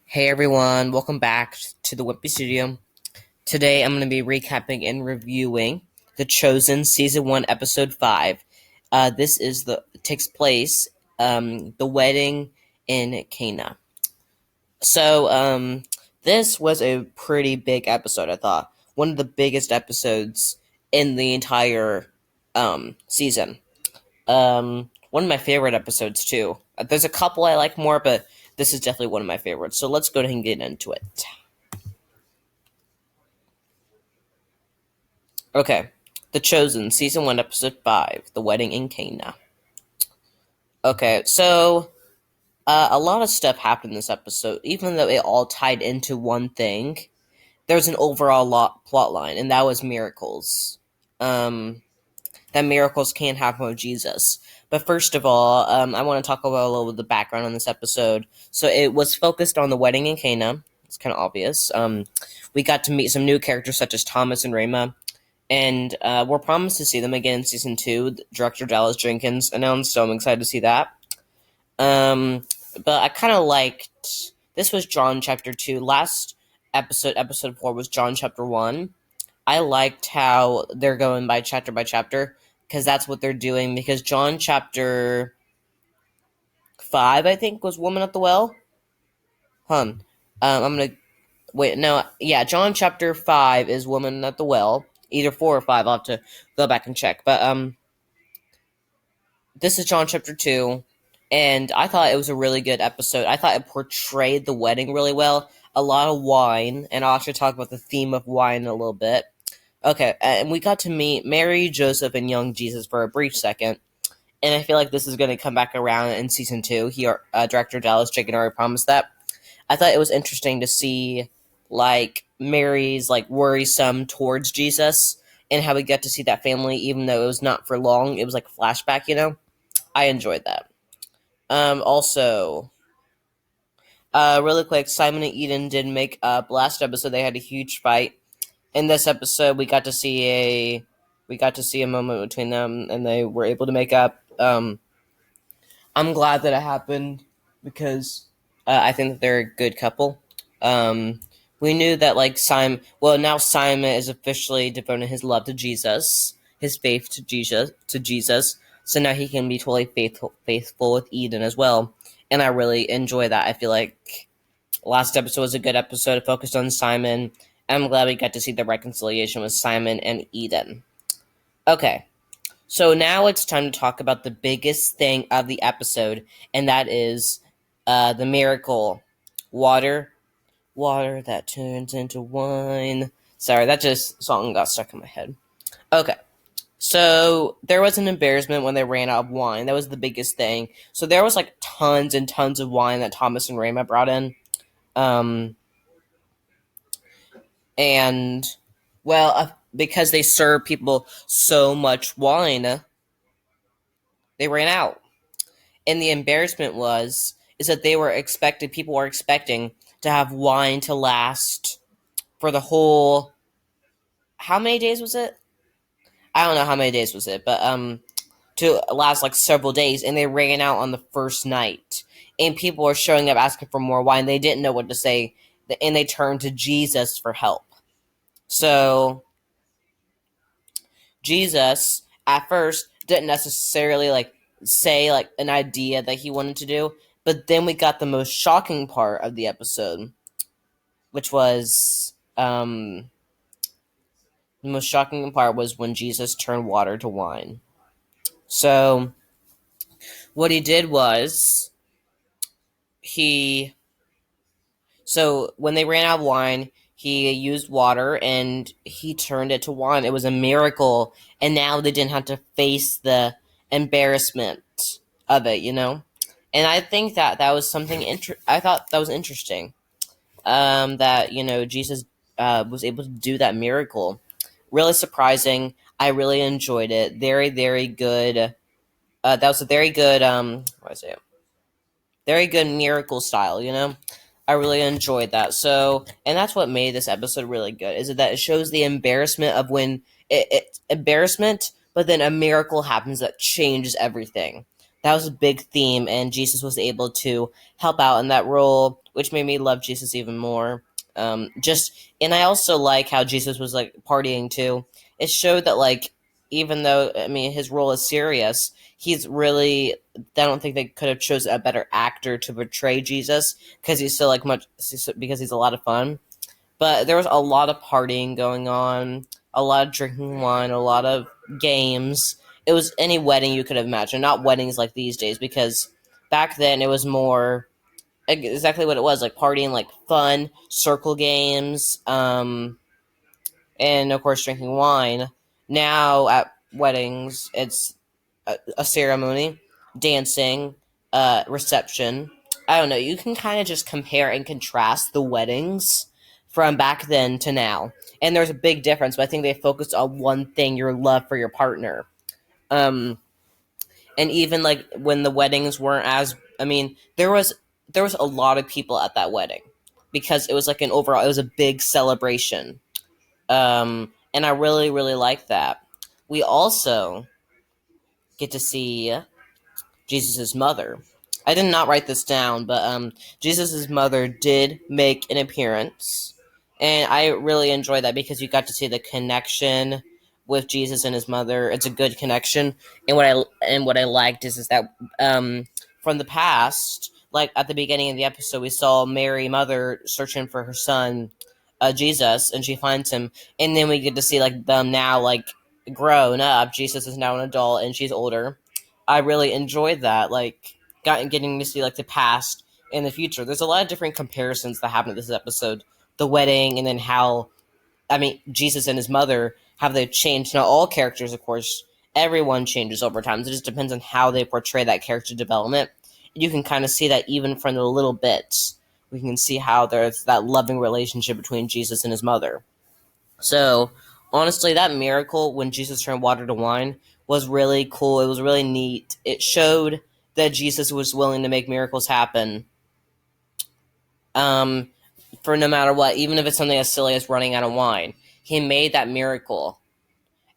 Hey everyone, welcome back to the Wimpy Studio. Today I'm going to be recapping and reviewing The Chosen Season 1 Episode 5. This is takes place the wedding in Cana. So this was a pretty big episode, I thought. One of the biggest episodes in the entire season. One of my favorite episodes too. There's a couple I like more, but this is definitely one of my favorites. So let's go ahead and get into it. Okay. The Chosen, Season 1, Episode 5, The Wedding in Cana. Okay, so a lot of stuff happened in this episode. Even though it all tied into one thing, there's an overall plot line, and that was miracles. That miracles can happen with Jesus. But first of all, I want to talk about a little of the background on this episode. So it was focused on the wedding in Cana. It's kind of obvious. We got to meet some new characters such as Thomas and Rama. And we're promised to see them again in season 2. Director Dallas Jenkins announced, so I'm excited to see that. Um, but I kind of liked. This was John chapter 2. Last episode 4, was John chapter 1. I liked how they're going by chapter, because that's what they're doing. Because John chapter 5, I think, was Woman at the Well. I'm gonna wait. No, yeah, John chapter 5 is Woman at the Well. Either 4 or 5. I'll have to go back and check. But this is John chapter 2, and I thought it was a really good episode. I thought it portrayed the wedding really well. A lot of wine, and I'll actually talk about the theme of wine in a little bit. Okay, and we got to meet Mary, Joseph, and young Jesus for a brief second, and I feel like this is going to come back around in season 2. Director Dallas Jenkins already promised that. I thought it was interesting to see, like, Mary's, like, worrisome towards Jesus, and how we get to see that family, even though it was not for long. It was like a flashback, you know? I enjoyed that. Also, really quick, Simon and Eden did make up. Last episode, they had a huge fight. In this episode, we got to see a moment between them, and they were able to make up. I'm glad that it happened because I think that they're a good couple. Um, we knew that like Simon. Well, now Simon is officially devoting his love to Jesus, his faith to Jesus. So now he can be totally faithful with Eden as well, and I really enjoy that. I feel like last episode was a good episode. It focused on Simon. I'm glad we got to see the reconciliation with Simon and Eden. Okay, so now it's time to talk about the biggest thing of the episode, and that is the miracle. Water. Water that turns into wine. Sorry, that just song got stuck in my head. Okay. So there was an embarrassment when they ran out of wine. That was the biggest thing. So there was like tons and tons of wine that Thomas and Rama brought in. Um, and because they served people so much wine, they ran out. And the embarrassment is that people were expecting to have wine to last for the whole. How many days was it? I don't know how many days was it, but to last like several days, and they ran out on the first night. And people were showing up asking for more wine. They didn't know what to say, and they turned to Jesus for help. So Jesus at first didn't necessarily like say like an idea that he wanted to do, but then we got the most shocking part of the episode, which was the most shocking part was when Jesus turned water to wine. So what he did was he so when they ran out of wine, he used water and he turned it to wine. It was a miracle, and now they didn't have to face the embarrassment of it, you know. And I think that was something. I thought that was interesting. That Jesus was able to do that miracle. Really surprising. I really enjoyed it. Very, very good. That was a very good. What is it? Very good miracle style. You know, I really enjoyed that. So, and that's what made this episode really good. Is that it shows the embarrassment of when embarrassment, but then a miracle happens that changes everything. that was a big theme, and Jesus was able to help out in that role, which made me love Jesus even more. Just and I also like how Jesus was like partying too. It showed that like even though I mean his role is serious, he's really I don't think they could have chosen a better actor to portray Jesus because he's so like much because he's a lot of fun. But there was a lot of partying going on, a lot of drinking wine, a lot of games. It was any wedding you could imagine, not weddings like these days, because back then it was more exactly what it was, like partying, like fun, circle games, and of course drinking wine. Now at weddings, it's a ceremony, dancing, reception. I don't know. You can kind of just compare and contrast the weddings from back then to now, and there's a big difference. But I think they focused on one thing: your love for your partner. Um, and even like when the weddings weren't as, I mean, there was a lot of people at that wedding because it was like an overall, it was a big celebration. And I really really like that. We also get to see Jesus' mother. I did not write this down, but Jesus' mother did make an appearance, and I really enjoyed that because you got to see the connection with Jesus and his mother. It's a good connection, and what I liked is that from the past, like at the beginning of the episode, we saw Mary, mother, searching for her son, Jesus, and she finds him, and then we get to see like them now, like grown up. Jesus is now an adult, and she's older. I really enjoyed that, like getting to see like the past and the future. There's a lot of different comparisons that happen in this episode. The wedding, and then how I mean Jesus and his mother, how they've changed. Now all characters, of course, everyone changes over time. It just depends on how they portray that character development. You can kind of see that even from the little bits. We can see how there's that loving relationship between Jesus and his mother. So, honestly, that miracle when Jesus turned water to wine was really cool. It was really neat. It showed that Jesus was willing to make miracles happen, um, for no matter what, even if it's something as silly as running out of wine. He made that miracle.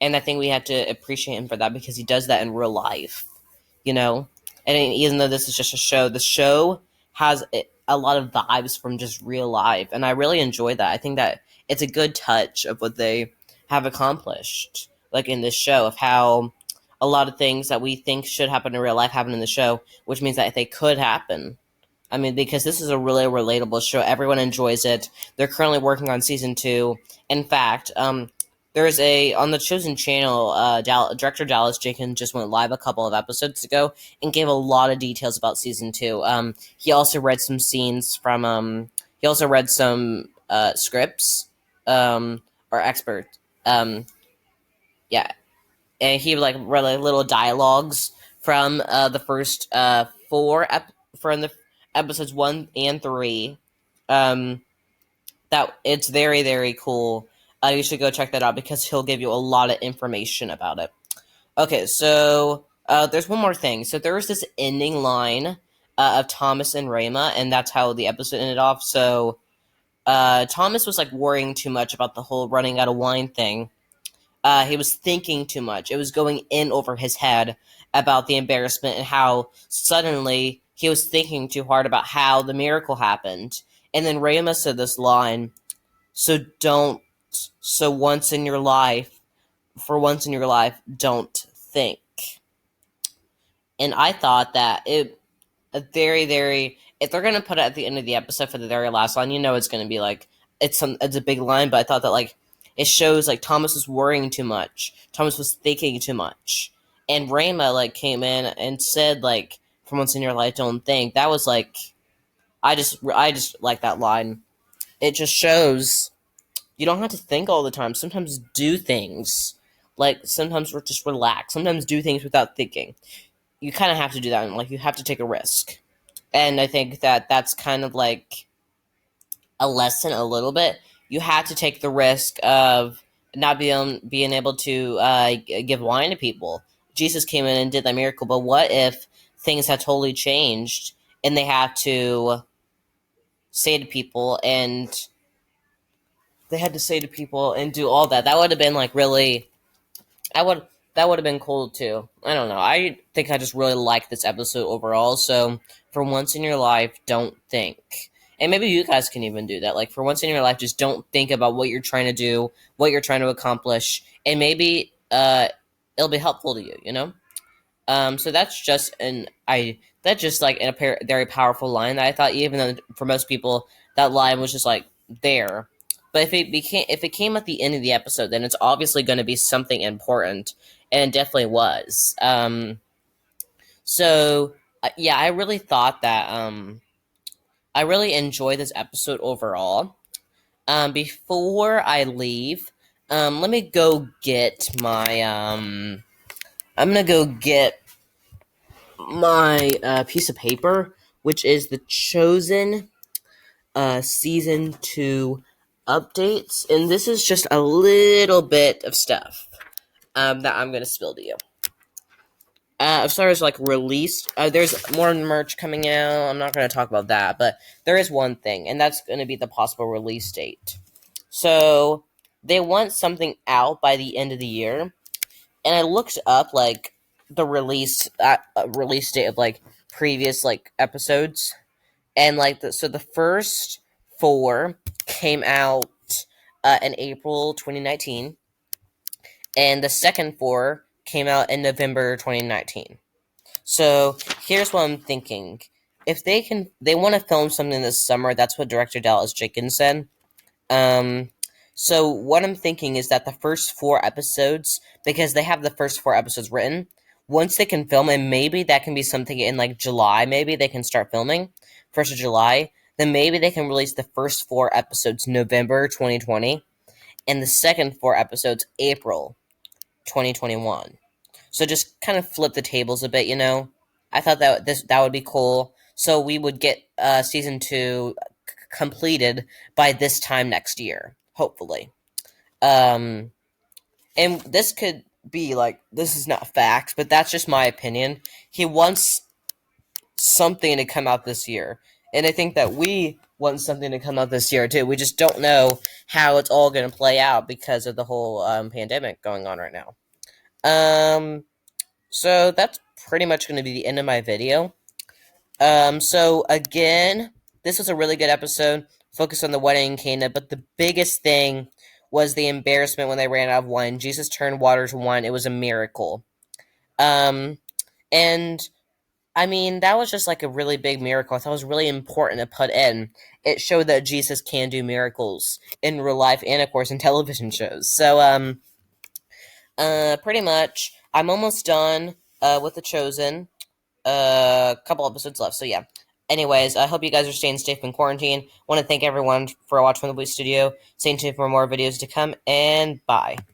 And I think we have to appreciate him for that because he does that in real life, you know? And even though this is just a show, the show has a lot of vibes from just real life. And I really enjoy that. I think that it's a good touch of what they have accomplished, like in this show, of how a lot of things that we think should happen in real life happen in the show, which means that they could happen. I mean, because this is a really relatable show. Everyone enjoys it. They're currently working on season two. In fact, there's a on the Chosen channel. Director Dallas Jenkins just went live a couple of episodes ago and gave a lot of details about season two. He also read some scenes from. He also read some scripts. Or expert. Yeah, and he like read like little dialogues from the first from the episodes 1 and 3. Um, that it's very very cool. You should go check that out because he'll give you a lot of information about it. Okay, so there's one more thing. So there was this ending line of Thomas and Rayma, and that's how the episode ended off. So Thomas was like worrying too much about the whole running out of wine thing. He was thinking too much. It was going in over his head about the embarrassment and how suddenly he was thinking too hard about how the miracle happened. And then Rayma said this line, so don't, so once in your life, for once in your life, don't think. And I thought that it, a very, very, if they're going to put it at the end of the episode for the very last line, you know it's going to be like, it's a big line, but I thought that like, it shows like Thomas was worrying too much. Thomas was thinking too much. And Rayma like came in and said like, for once in your life, don't think. That was like, I just like that line. It just shows you don't have to think all the time. Sometimes do things. Like sometimes just relax. Sometimes do things without thinking. You kind of have to do that. And, like you have to take a risk. And I think that that's kind of like a lesson a little bit. You have to take the risk of not being able to give wine to people. Jesus came in and did that miracle, but what if things had totally changed and they had to say to people and do all that? That would have been like really. I would. that would have been cool too. I don't know. I think I just really like this episode overall. So for once in your life, don't think. And maybe you guys can even do that. Like for once in your life, just don't think about what you're trying to do, what you're trying to accomplish, and maybe it'll be helpful to you. You know. So that's just that's just like very powerful line that I thought, even though for most people that line was just like there, but if it came at the end of the episode, then it's obviously going to be something important, and it definitely was. So yeah, I really thought that I really enjoyed this episode overall. Before I leave, let me go get my I'm gonna go get my piece of paper, which is the Chosen season 2 updates, and this is just a little bit of stuff that I'm gonna spill to you. As far as like released, there's more merch coming out. I'm not gonna talk about that, but there is one thing, and that's gonna be the possible release date. So they want something out by the end of the year, and I looked up like the release date of like previous like episodes, and like so the first four came out in April 2019, and the second four came out in November 2019. So here's what I'm thinking: if they want to film something this summer. That's what director Dallas Jenkins said. Um, so what I'm thinking is that the first four episodes, because they have the first four episodes written, once they can film, and maybe that can be something in like July, maybe they can start filming 1st of July, then maybe they can release the first four episodes November 2020, and the second four episodes April 2021. So just kind of flip the tables a bit, you know. I thought that would be cool. So we would get season 2 completed by this time next year, hopefully. Um, and this could be like, this is not facts, but that's just my opinion. He wants something to come out this year, and I think that we want something to come out this year too. We just don't know how it's all going to play out because of the whole pandemic going on right now. Um, so that's pretty much going to be the end of my video. So again, this was a really good episode. Focused on the wedding in Cana, but the biggest thing was the embarrassment when they ran out of wine. Jesus turned water to wine. It was a miracle. Um, and I mean, that was just like a really big miracle. I thought it was really important to put in. It showed that Jesus can do miracles in real life and, of course, in television shows. So, pretty much, I'm almost done with The Chosen. A couple episodes left, so yeah. Anyways, I hope you guys are staying safe in quarantine. Want to thank everyone for watching from the Blue Studio. Stay tuned for more videos to come, and bye.